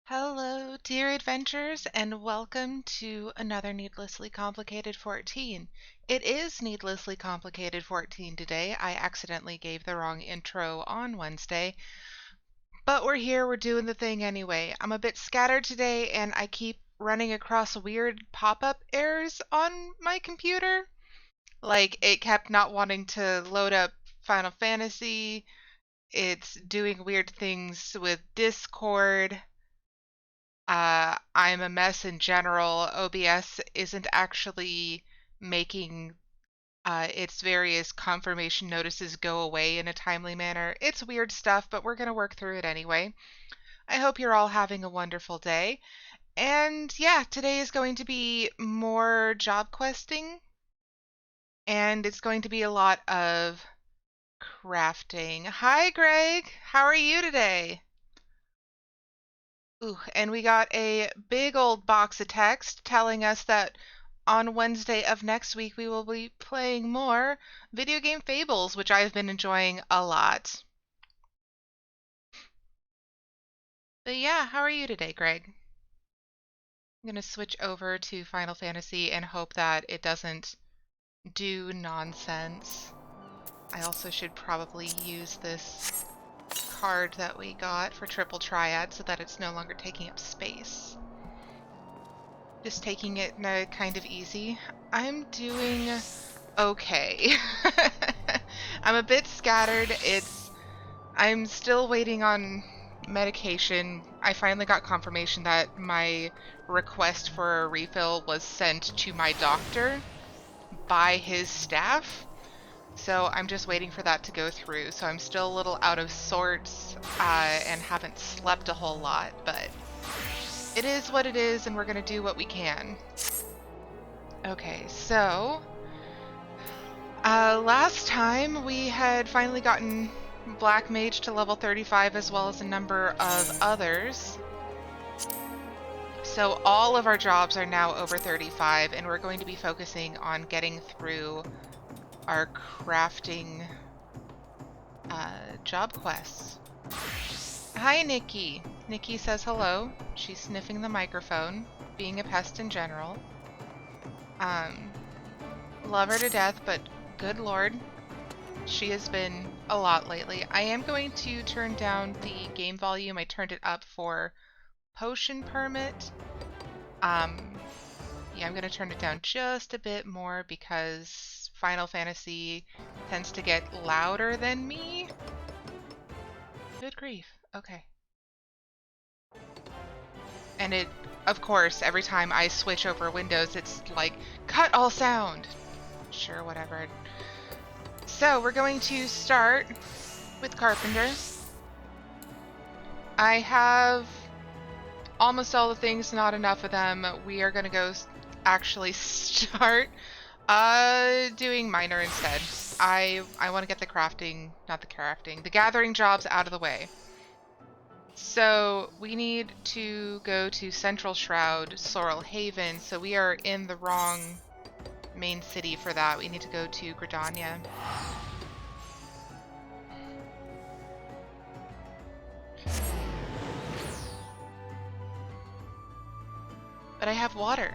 Hello, dear adventurers, and welcome to another Needlessly Complicated 14. It is Needlessly Complicated 14 today. I accidentally gave the wrong intro on Wednesday, but we're here, we're doing the thing anyway. I'm a bit scattered today, and I keep running across weird pop-up errors on my computer. Like, it kept not wanting to load up Final Fantasy, it's doing weird things with Discord. I'm a mess in general. OBS isn't actually making its various confirmation notices go away in a timely manner. It's weird stuff, but we're going to work through it anyway. I hope you're all having a wonderful day. And yeah, today is going to be more job questing, and it's going to be a lot of crafting. Hi, Greg. How are you today? Ooh, and we got a big old box of text telling us that on Wednesday of next week we will be playing more video game Fables, which I've been enjoying a lot. But yeah, how are you today, Greg? I'm going to switch over to Final Fantasy and hope that it doesn't do nonsense. I also should probably use this card that we got for Triple Triad so that it's no longer taking up space. Just taking it kind of easy. I'm doing okay. I'm a bit scattered. I'm still waiting on medication. I finally got confirmation that my request for a refill was sent to my doctor by his staff. So I'm just waiting for that to go through. So I'm still a little out of sorts and haven't slept a whole lot, but it is what it is, and we're going to do what we can. Okay, so last time we had finally gotten Black Mage to level 35 as well as a number of others. So all of our jobs are now over 35, and we're going to be focusing on getting through our crafting job quests. Hi, Nikki. Nikki says hello. She's sniffing the microphone, being a pest in general. Love her to death, but good lord, she has been a lot lately. I am going to turn down the game volume. I turned it up for potion permit. Yeah, I'm going to turn it down just a bit more because Final Fantasy tends to get louder than me. Good grief. Okay. And it, of course, every time I switch over Windows, it's like, cut all sound. Sure, whatever. So we're going to start with Carpenter. I have almost all the things, not enough of them. We are going to go actually start doing miner instead. I want to get the crafting, not the crafting, the gathering jobs out of the way. So we need to go to Central Shroud, Sorrel Haven, so we are in the wrong main city for that. We need to go to Gridania. But I have water,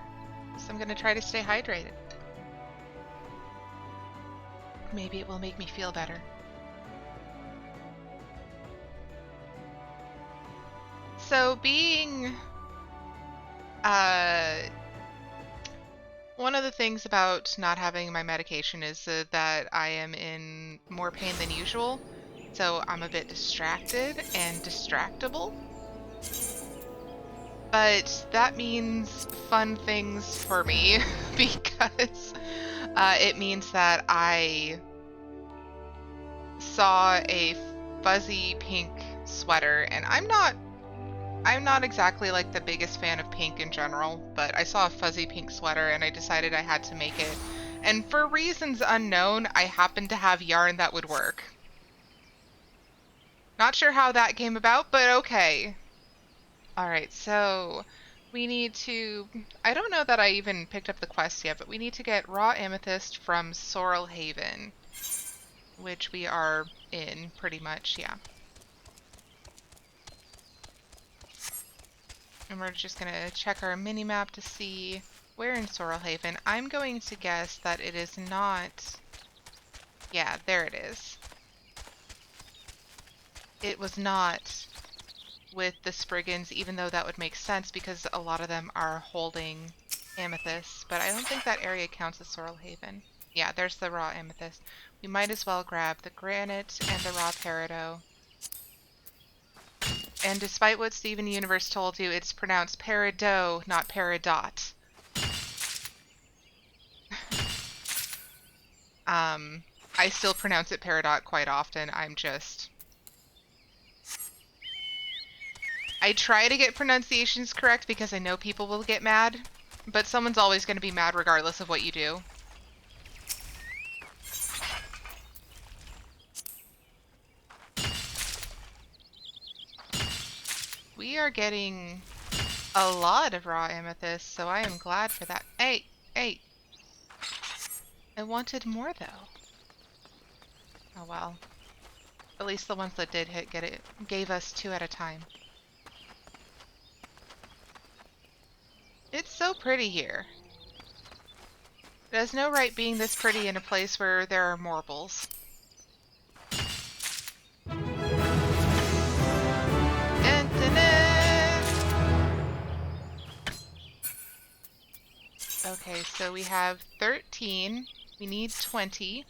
so I'm going to try to stay hydrated. Maybe it will make me feel better. So being one of the things about not having my medication is that I am in more pain than usual. So I'm a bit distracted and distractible. But that means fun things for me because it means that I saw a fuzzy pink sweater, and I'm not exactly like the biggest fan of pink in general, but I saw a fuzzy pink sweater and I decided I had to make it. And for reasons unknown, I happened to have yarn that would work. Not sure how that came about, but okay. Alright, so we need to... I don't know that I even picked up the quest yet, but we need to get raw amethyst from Sorrel Haven, which we are in pretty much, yeah. And we're just going to check our mini-map to see where in Sorrelhaven. I'm going to guess that it is not... Yeah, there it is. It was not with the Spriggans, even though that would make sense because a lot of them are holding amethyst. But I don't think that area counts as Sorrelhaven. Yeah, there's the raw amethyst. We might as well grab the granite and the raw peridot. And despite what Steven Universe told you, it's pronounced peridot, not peridot. I still pronounce it peridot quite often. I try to get pronunciations correct because I know people will get mad, but someone's always going to be mad regardless of what you do. We are getting a lot of raw amethyst, so I am glad for that. Hey, hey. I wanted more, though. Oh, well. At least the ones that did get it gave us 2 at a time. It's so pretty here. It has no right being this pretty in a place where there are morbals. Okay, so we have 13. We need 20.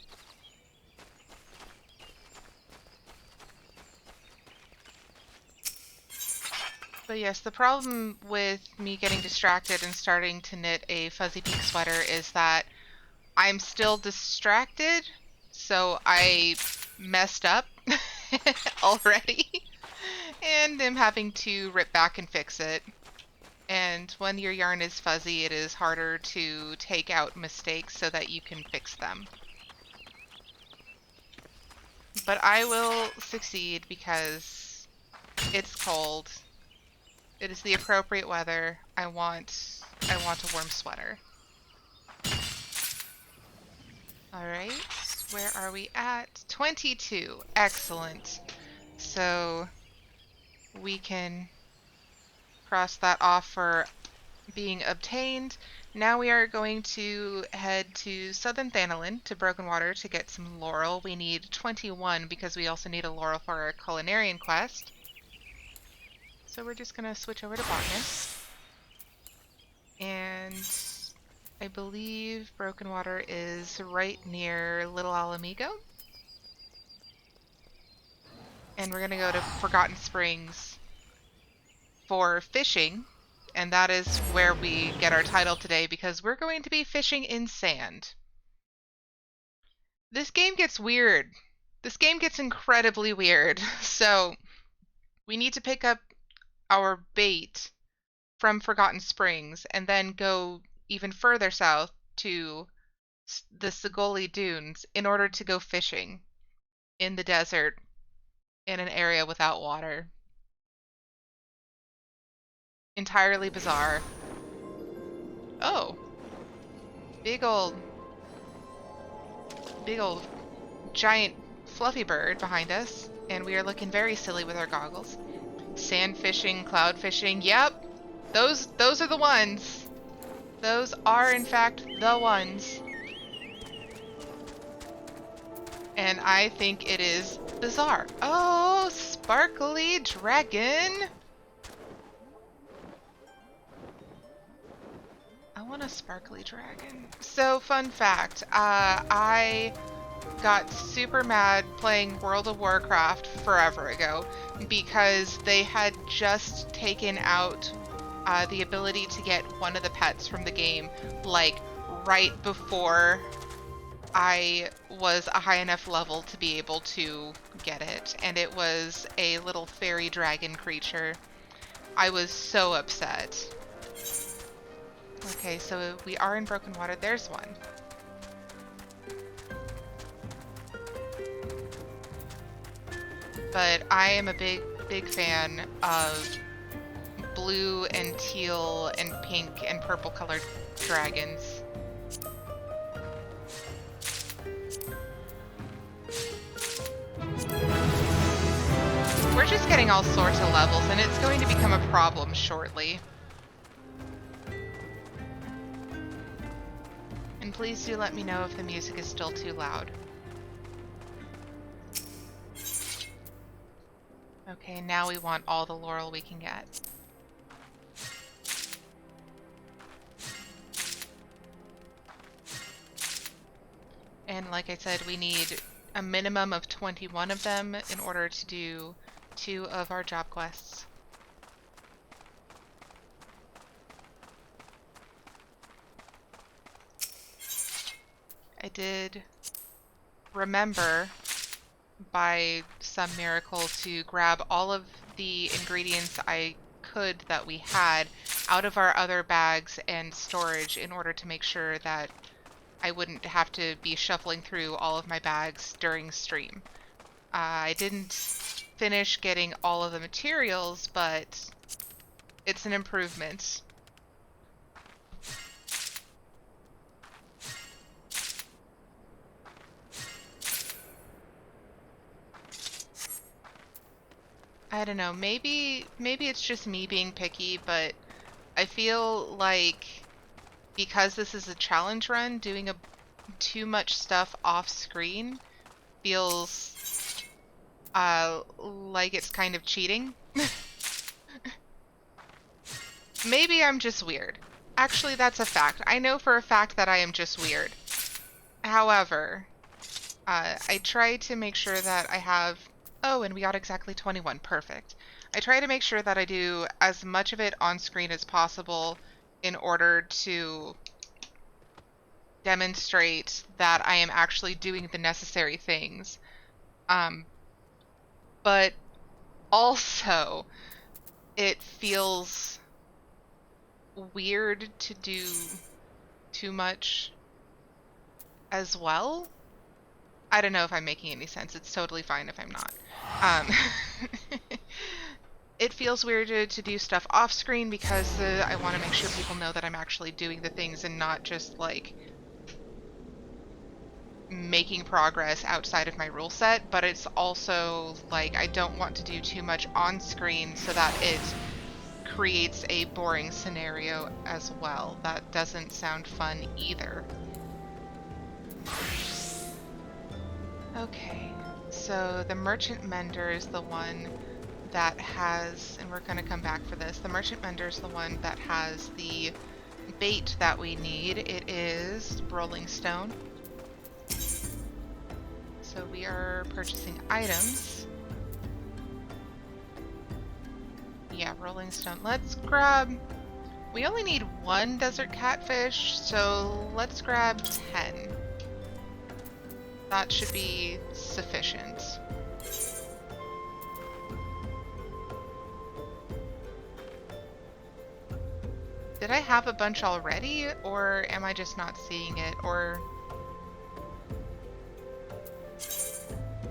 But yes, the problem with me getting distracted and starting to knit a fuzzy pink sweater is that I'm still distracted, so I messed up already, and am having to rip back and fix it. And when your yarn is fuzzy, it is harder to take out mistakes so that you can fix them. But I will succeed because it's cold. It is the appropriate weather. I want a warm sweater. Alright, where are we at? 22. Excellent. So we can cross that off for being obtained. Now we are going to head to Southern Thanalin to Broken Water to get some laurel. We need 21 because we also need a laurel for our culinarian quest. So we're just going to switch over to botanist. And I believe Broken Water is right near Little Alamigo. And we're going to go to Forgotten Springs for fishing. And that is where we get our title today because we're going to be fishing in sand. This game gets weird. This game gets incredibly weird. So we need to pick up our bait from Forgotten Springs and then go even further south to the Sigoli Dunes in order to go fishing in the desert in an area without water. Entirely bizarre. Oh. Big old giant fluffy bird behind us, and we are looking very silly with our goggles. Sand fishing, cloud fishing, yep! Those are the ones! Those are, in fact, the ones. And I think it is bizarre. Oh, sparkly dragon! I want a sparkly dragon. So, fun fact, I got super mad playing World of Warcraft forever ago because they had just taken out the ability to get one of the pets from the game, like, right before I was a high enough level to be able to get it, and it was a little fairy dragon creature. I was so upset. Okay, so we are in Broken Water. There's one. But I am a big fan of blue and teal and pink and purple colored dragons. We're just getting all sorts of levels, and it's going to become a problem problems shortly. And please do let me know if the music is still too loud. Okay, now we want all the laurel we can get. And like I said, we need a minimum of 21 of them in order to do 2 of our job quests. I did remember by some miracle to grab all of the ingredients I could that we had out of our other bags and storage in order to make sure that I wouldn't have to be shuffling through all of my bags during stream. I didn't finish getting all of the materials, but it's an improvement. I don't know, maybe it's just me being picky, but I feel like because this is a challenge run, doing too much stuff off screen feels like it's kind of cheating. Maybe I'm just weird. Actually, that's a fact. I know for a fact that I am just weird. However, I try to make sure that I have... Oh, and we got exactly 21. Perfect. I try to make sure that I do as much of it on screen as possible in order to demonstrate that I am actually doing the necessary things. But also, it feels weird to do too much as well. I don't know if I'm making any sense. It's totally fine if I'm not. It feels weird to do stuff off screen because I want to make sure people know that I'm actually doing the things and not just like making progress outside of my rule set, but it's also like I don't want to do too much on screen so that it creates a boring scenario as well. That doesn't sound fun either. Okay, so the merchant mender is the one that has, and we're going to come back for this, the merchant mender is the one that has the bait that we need. It is rolling stone. So we are purchasing items. Yeah, rolling stone. Let's grab... We only need 1 desert catfish, so let's grab 10. That should be sufficient. Did I have a bunch already, or am I just not seeing it, or...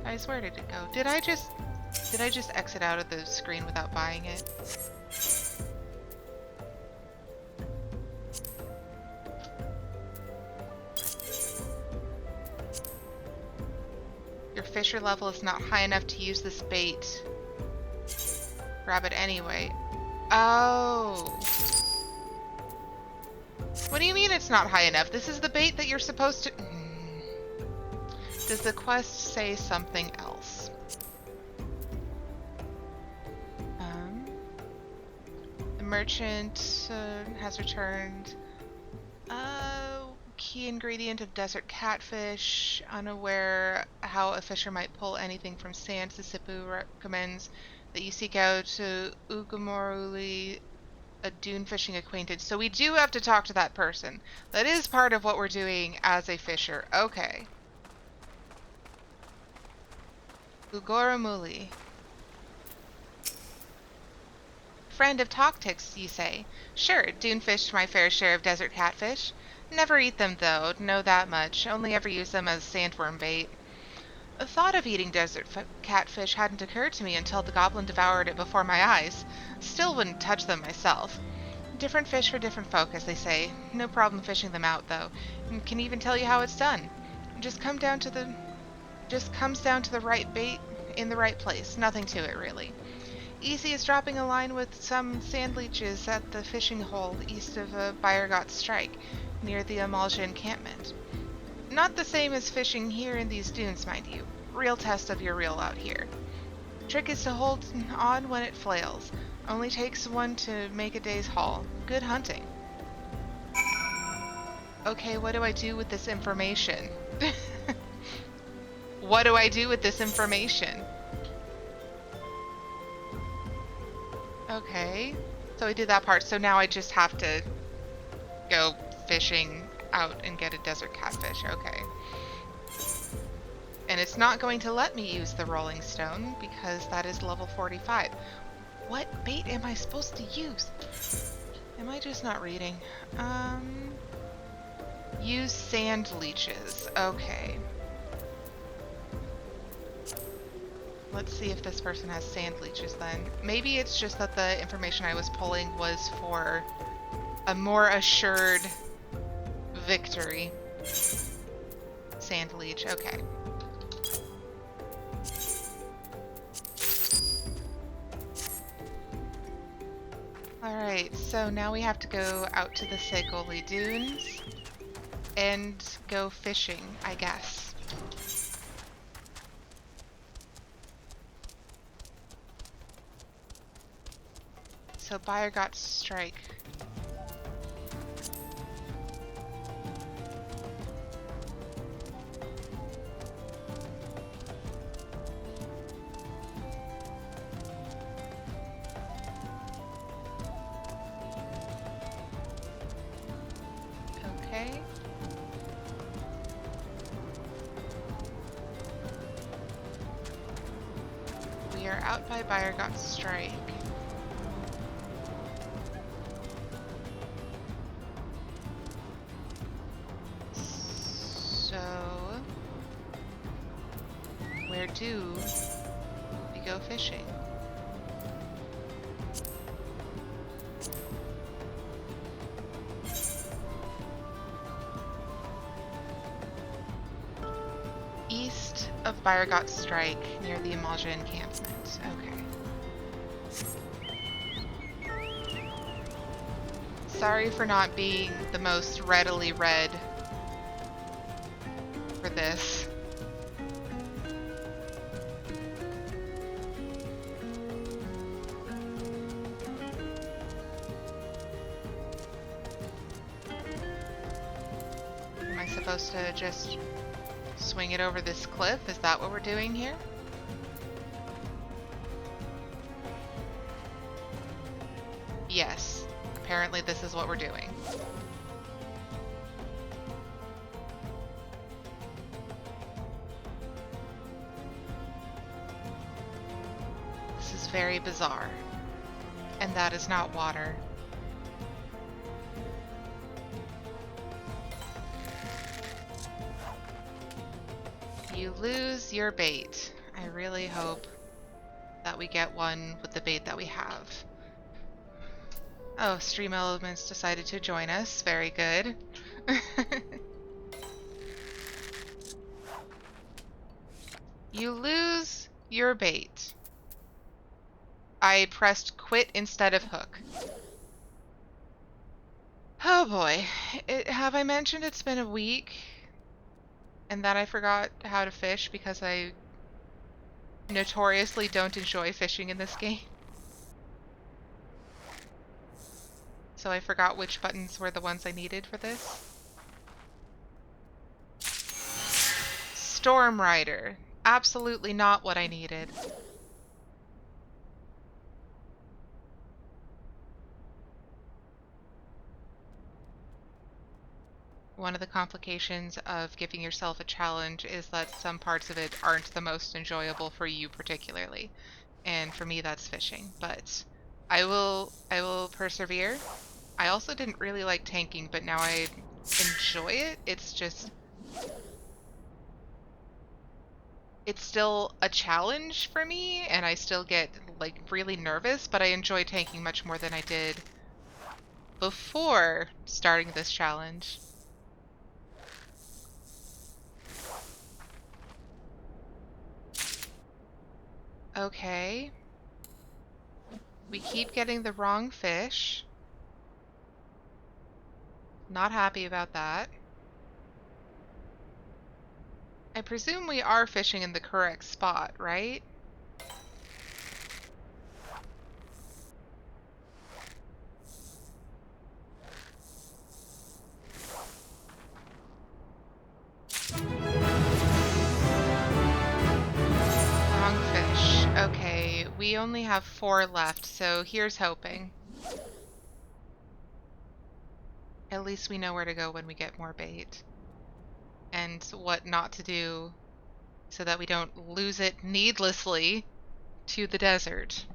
Guys, where did it go? Did I just exit out of the screen without buying it? Your fisher level is not high enough to use this bait. Grab it anyway. Oh. What do you mean it's not high enough? This is the bait that you're supposed to... Does the quest say something else? The merchant has returned key ingredient of desert catfish. Unaware how a fisher might pull anything from sand, Sisipu recommends that you seek out Ugamoruli, a dune fishing acquaintance. So we do have to talk to that person. That is part of what we're doing as a fisher. Okay. Ugoramuli. Friend of Toctics, you say? Sure, dune fished my fair share of desert catfish. Never eat them, though, know that much. Only ever use them as sandworm bait. The thought of eating desert catfish hadn't occurred to me until the goblin devoured it before my eyes. Still wouldn't touch them myself. Different fish for different folk, as they say. No problem fishing them out, though. And can even tell you how it's done. Just comes down to the right bait in the right place. Nothing to it, really. Easy as dropping a line with some sand leeches at the fishing hole east of Bayergott Strike, near the Amalja encampment. Not the same as fishing here in these dunes, mind you. Real test of your reel out here. Trick is to hold on when it flails. Only takes one to make a day's haul. Good hunting. Okay, what do I do with this information? What do I do with this information? Okay, so I did that part, so now I just have to go fishing out and get a desert catfish. Okay. And it's not going to let me use the rolling stone because that is level 45. What bait am I supposed to use? Am I just not reading? Use sand leeches. Okay. Let's see if this person has sand leeches then. Maybe it's just that the information I was pulling was for a more assured victory. Sand leech, okay. Alright, so now we have to go out to the Segoli Dunes and go fishing, I guess. So Bayergott Strike. Okay. We are out by Bayergott Strike. So, where do we go fishing? East of Bayergott Strike, near the Amalja encampment. Okay. Sorry for not being the most readily read for this. Am I supposed to just swing it over this cliff? Is that what we're doing here? Yes. Apparently this is what we're doing. This is very bizarre. And that is not water. You lose your bait. I really hope that we get one with the bait that we have. Oh, Stream Elements decided to join us. Very good. You lose your bait. I pressed quit instead of hook. Oh boy. Have I mentioned it's been a week? And that I forgot how to fish because I notoriously don't enjoy fishing in this game. So I forgot which buttons were the ones I needed for this. Storm Rider. Absolutely not what I needed. One of the complications of giving yourself a challenge is that some parts of it aren't the most enjoyable for you particularly. And for me that's fishing, but I will persevere. I also didn't really like tanking, but now I enjoy it. It's just, it's still a challenge for me, and I still get like really nervous, but I enjoy tanking much more than I did before starting this challenge. Okay. We keep getting the wrong fish. Not happy about that. I presume we are fishing in the correct spot, right? Wrong fish. Okay, we only have 4 left, so here's hoping. At least we know where to go when we get more bait. And what not to do so that we don't lose it needlessly to the desert.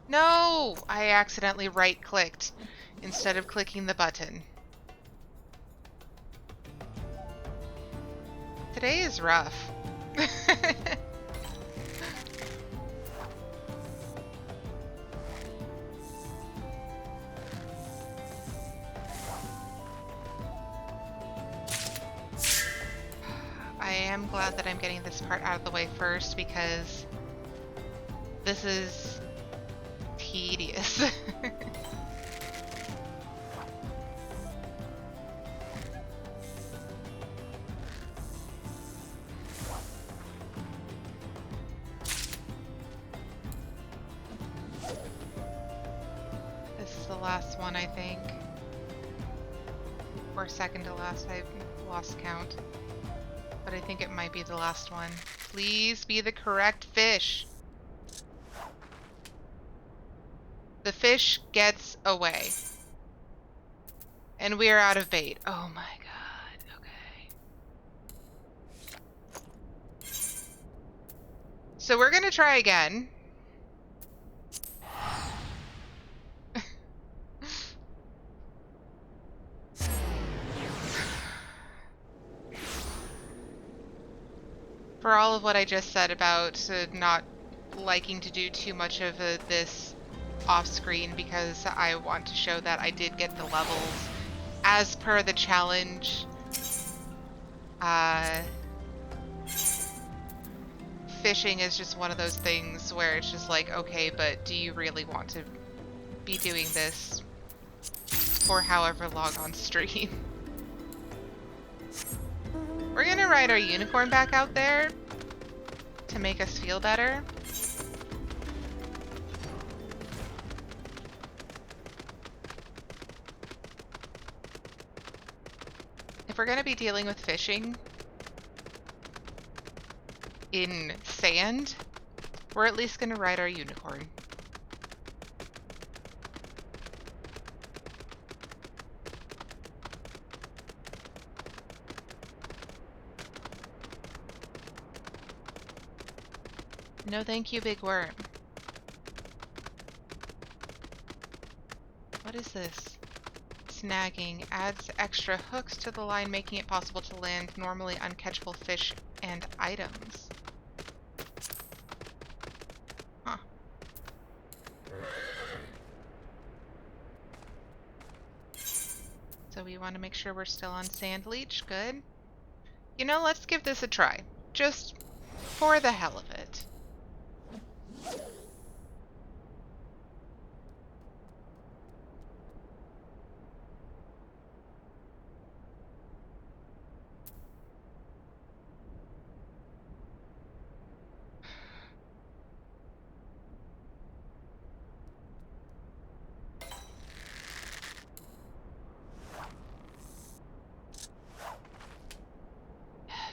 No! I accidentally right-clicked instead of clicking the button. Today is rough. I am glad that I'm getting this part out of the way first because this is tedious. This is the last one, I think. Or second to last, I've lost count. But I think it might be the last one. Please be the correct fish. The fish gets away. And we are out of bait. Oh my god. Okay. So we're gonna try again. For all of what I just said about not liking to do too much of this off-screen because I want to show that I did get the levels as per the challenge. Fishing is just one of those things where it's just like, okay, but do you really want to be doing this for however long on stream? We're gonna ride our unicorn back out there to make us feel better. If we're gonna be dealing with fishing in sand, we're at least gonna ride our unicorn. No thank you, big worm. What is this? Snagging adds extra hooks to the line, making it possible to land normally uncatchable fish and items. Huh. So we want to make sure we're still on sand leech. Good. You know, let's give this a try. Just for the hell of it.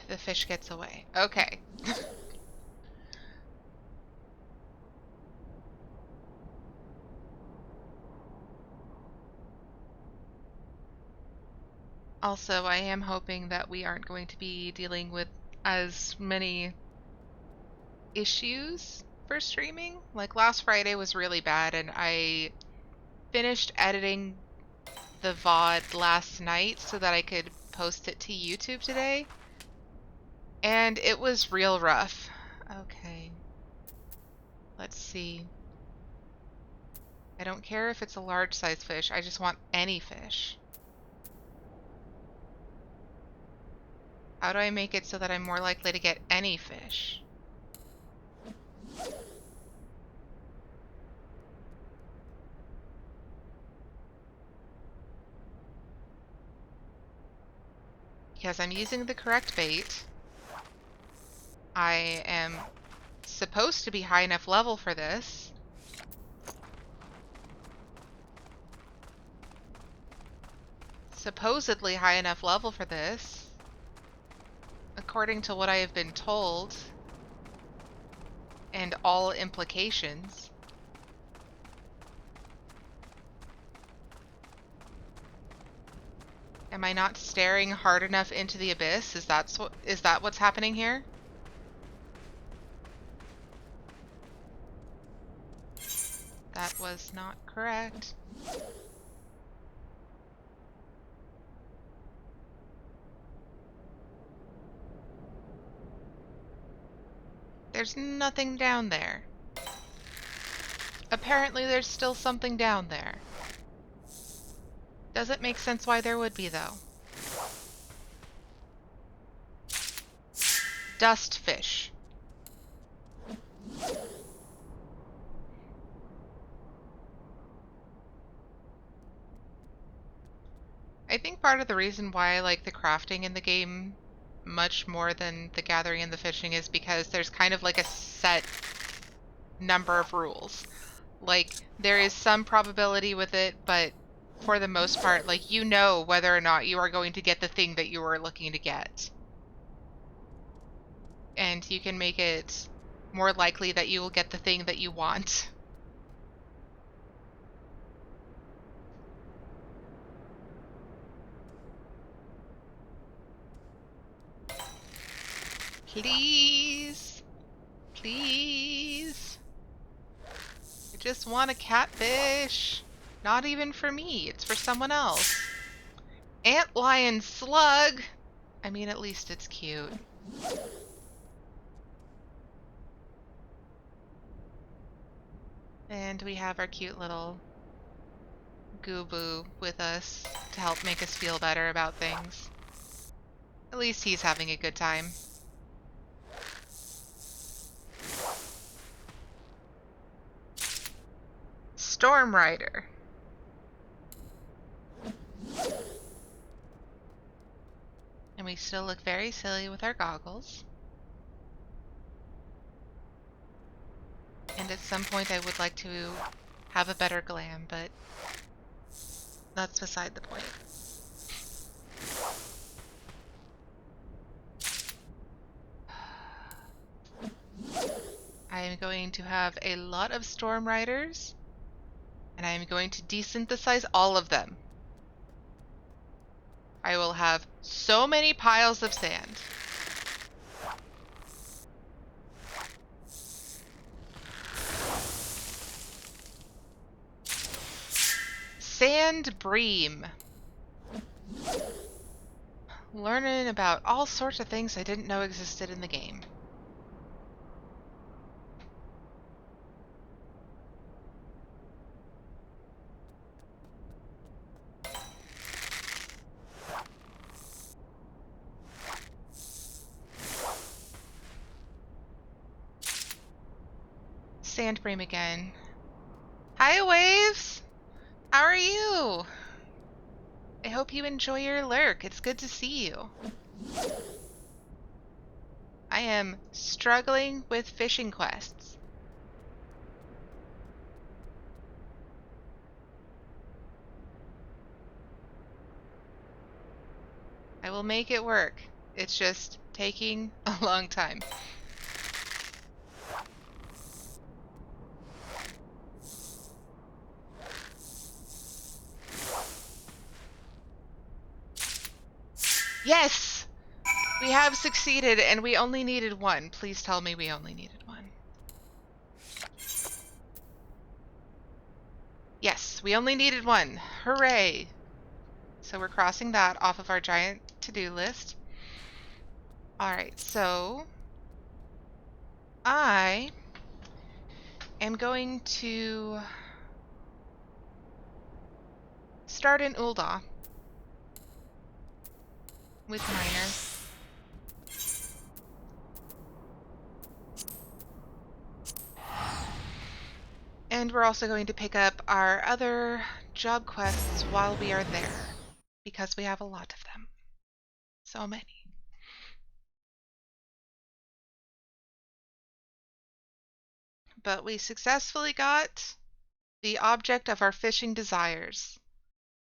The fish gets away. Okay. Also, I am hoping that we aren't going to be dealing with as many issues for streaming. Like last Friday was really bad and I finished editing the VOD last night so that I could post it to YouTube today. And it was real rough. Okay. Let's see. I don't care if it's a large size fish. I just want any fish. How do I make it so that I'm more likely to get any fish? because I'm using the correct bait. I am supposed to be high enough level for this. Supposedly high enough level for this, according to what I have been told, and all implications. Am I not staring hard enough into the abyss? Is that what's happening here? That was not correct. There's nothing down there. Apparently there's still something down there. Doesn't make sense why there would be, though. Dust fish. I think part of the reason why I like the crafting in the game much more than the gathering and the fishing is because there's kind of like a set number of rules. Like, there is some probability with it, but for the most part, like, you know whether or not you are going to get the thing that you are looking to get. And you can make it more likely that you will get the thing that you want. Please. Please. I just want a catfish. Not even for me, it's for someone else. Antlion slug! I mean, at least it's cute. And we have our cute little Goo-Boo with us to help make us feel better about things. At least he's having a good time. Storm Rider. And we still look very silly with our goggles. And at some point I would like to have a better glam, but that's beside the point. I am going to have a lot of Storm Riders, and I am going to desynthesize all of them. I will have so many piles of sand. Sand bream. Learning about all sorts of things I didn't know existed in the game. Sand bream again. Hi, Waves! How are you? I hope you enjoy your lurk. It's good to see you. I am struggling with fishing quests. I will make it work. It's just taking a long time. Yes! We have succeeded, and we only needed one. Please tell me we only needed one. Yes, we only needed one. Hooray! So we're crossing that off of our giant to-do list. Alright, so I am going to start in Ul'dah with Miner. And we're also going to pick up our other job quests while we are there, because we have a lot of them. So many. But we successfully got the object of our fishing desires.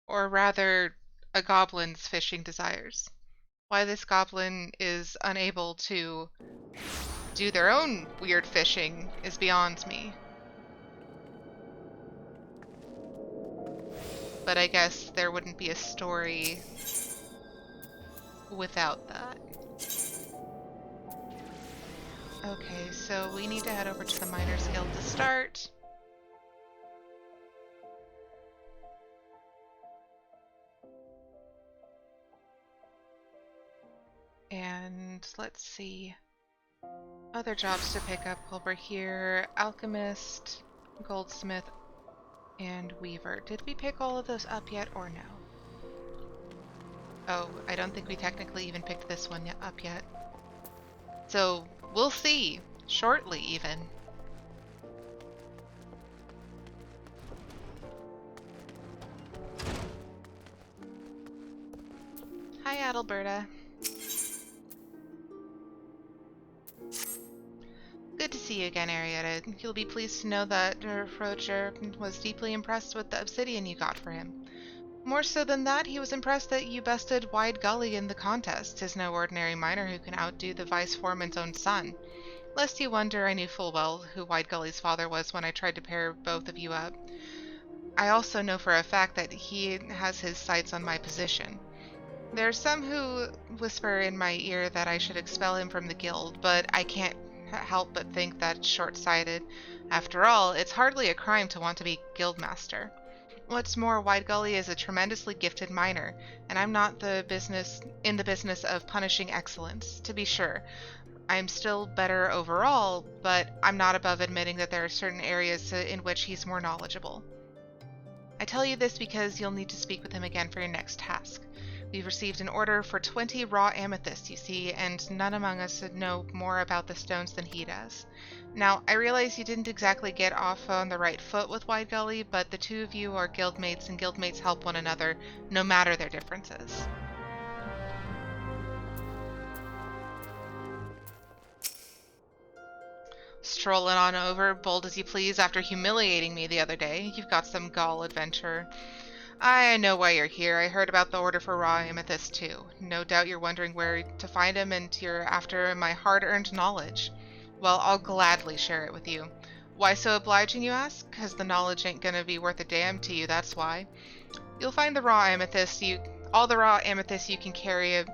Or rather, a goblin's fishing desires. Why this goblin is unable to do their own weird fishing is beyond me. But I guess there wouldn't be a story without that. Okay, so we need to head over to the Miners Guild to start. And let's see. Other jobs to pick up while we're here. Alchemist, Goldsmith, and Weaver. Did we pick all of those up yet or no? Oh, I don't think we technically even picked this one up yet. So we'll see. Shortly, even. Hi, Adalberta. Good to see you again, Aerietta. You'll be pleased to know that Roger was deeply impressed with the obsidian you got for him. More so than that, he was impressed that you bested Wide Gully in the contest. 'Tis no ordinary miner who can outdo the vice foreman's own son. Lest you wonder, I knew full well who Wide Gully's father was when I tried to pair both of you up. I also know for a fact that he has his sights on my position. There are some who whisper in my ear that I should expel him from the guild, but I can't help but think that's short-sighted. After all, it's hardly a crime to want to be guildmaster. What's more, Wide Gully is a tremendously gifted miner, and I'm not in the business of punishing excellence. To be sure, I'm still better overall, but I'm not above admitting that there are certain areas in which he's more knowledgeable. I tell you this because you'll need to speak with him again for your next task. We've received an order for 20 raw amethysts, you see, and none among us know more about the stones than he does. Now, I realize you didn't exactly get off on the right foot with Wide Gully, but the two of you are guildmates, and guildmates help one another, no matter their differences. Strolling on over, bold as you please, after humiliating me the other day. You've got some gall, adventurer. I know why you're here. I heard about the order for raw amethyst too. No doubt you're wondering where to find them, and you're after my hard-earned knowledge. Well, I'll gladly share it with you. Why so obliging, you ask? 'Cause the knowledge ain't gonna be worth a damn to you, that's why. You'll find all the raw amethyst you can carry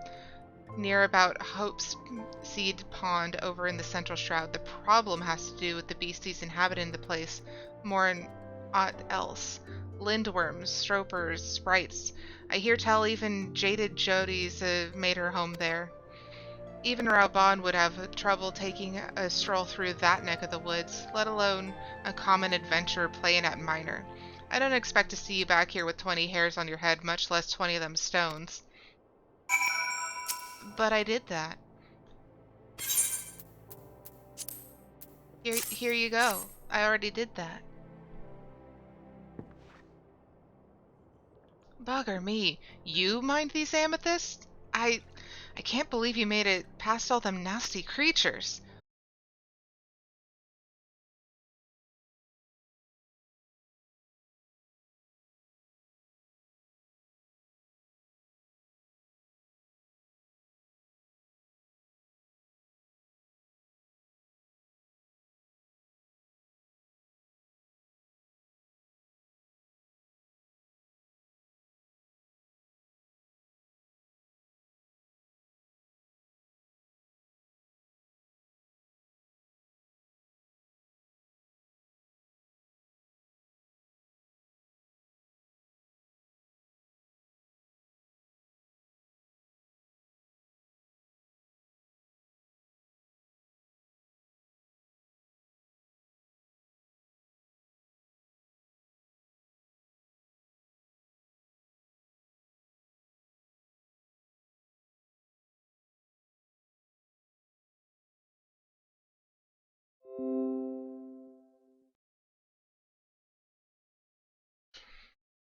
near about Hope's Seed Pond over in the Central Shroud. The problem has to do with the beasties inhabiting the place more than aught else. Lindworms, stropers, sprites. I hear tell even jaded Jody's made her home there. Even Rauban would have trouble taking a stroll through that neck of the woods, let alone a common adventurer playing at miner. I don't expect to see you back here with 20 hairs on your head, much less 20 of them stones. But I did that. Here you go. I already did that. Bugger me. You mined these amethysts? I can't believe you made it past all them nasty creatures.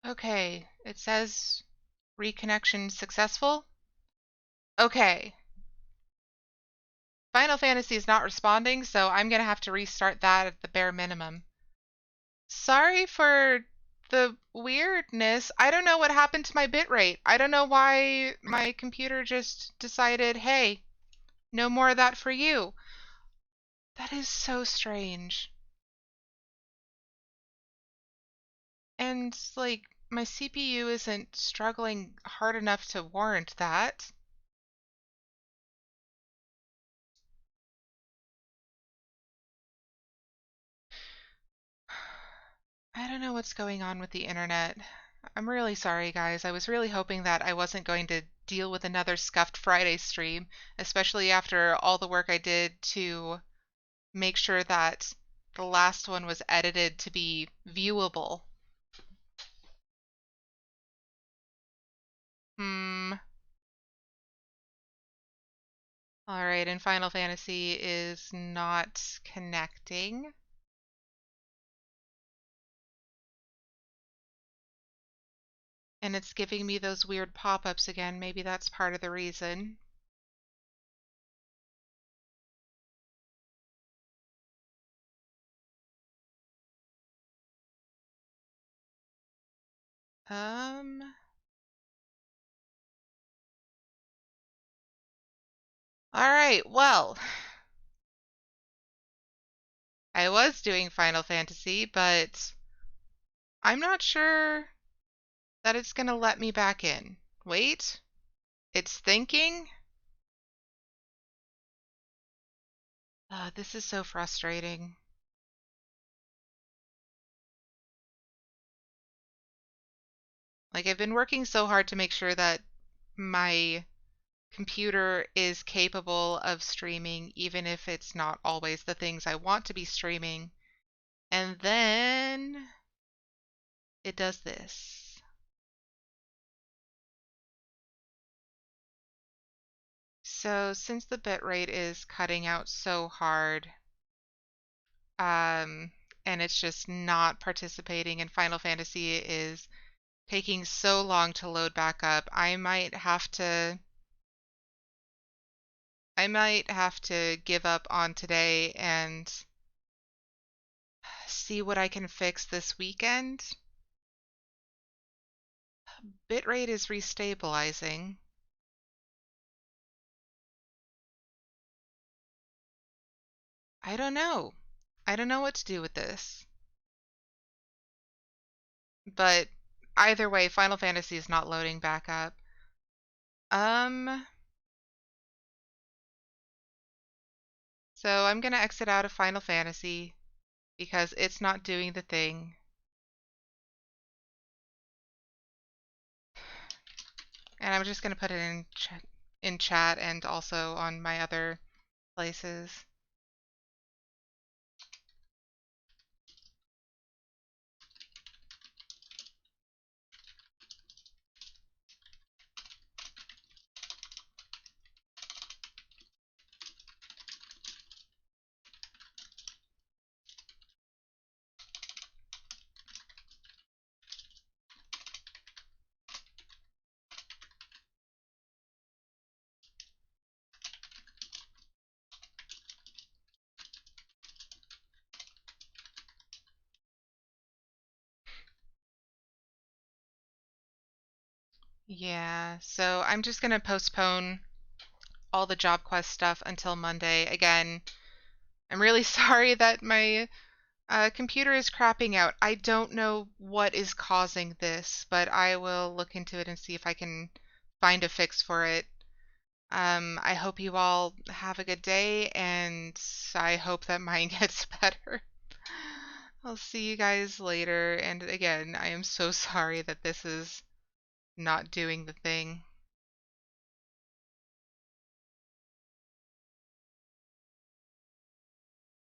Okay, it says reconnection successful. Okay. Final Fantasy is not responding, so I'm gonna have to restart that at the bare minimum. Sorry for the weirdness. I don't know what happened to my bitrate. I don't know why my computer just decided, hey, no more of that for you. That is so strange. And, like, my CPU isn't struggling hard enough to warrant that. I don't know what's going on with the internet. I'm really sorry, guys. I was really hoping that I wasn't going to deal with another scuffed Friday stream, especially after all the work I did to make sure that the last one was edited to be viewable. Hmm. Alright, and Final Fantasy is not connecting. And it's giving me those weird pop-ups again. Maybe that's part of the reason. Um. Alright, well, I was doing Final Fantasy, but I'm not sure that it's gonna let me back in. Wait, it's thinking? This is so frustrating. Like, I've been working so hard to make sure that my computer is capable of streaming, even if it's not always the things I want to be streaming. And then it does this. So since the bitrate is cutting out so hard, um, and it's just not participating, and Final Fantasy is taking so long to load back up, I might have to give up on today and see what I can fix this weekend. Bitrate is restabilizing. I don't know. I don't know what to do with this. But either way, Final Fantasy is not loading back up. Um, so I'm gonna exit out of Final Fantasy because it's not doing the thing. And I'm just gonna put it in chat and also on my other places. Yeah, so I'm just gonna postpone all the job quest stuff until Monday. Again, I'm really sorry that my computer is crapping out. I don't know what is causing this, but I will look into it and see if I can find a fix for it. I hope you all have a good day, and I hope that mine gets better. I'll see you guys later, and again, I am so sorry that this is not doing the thing.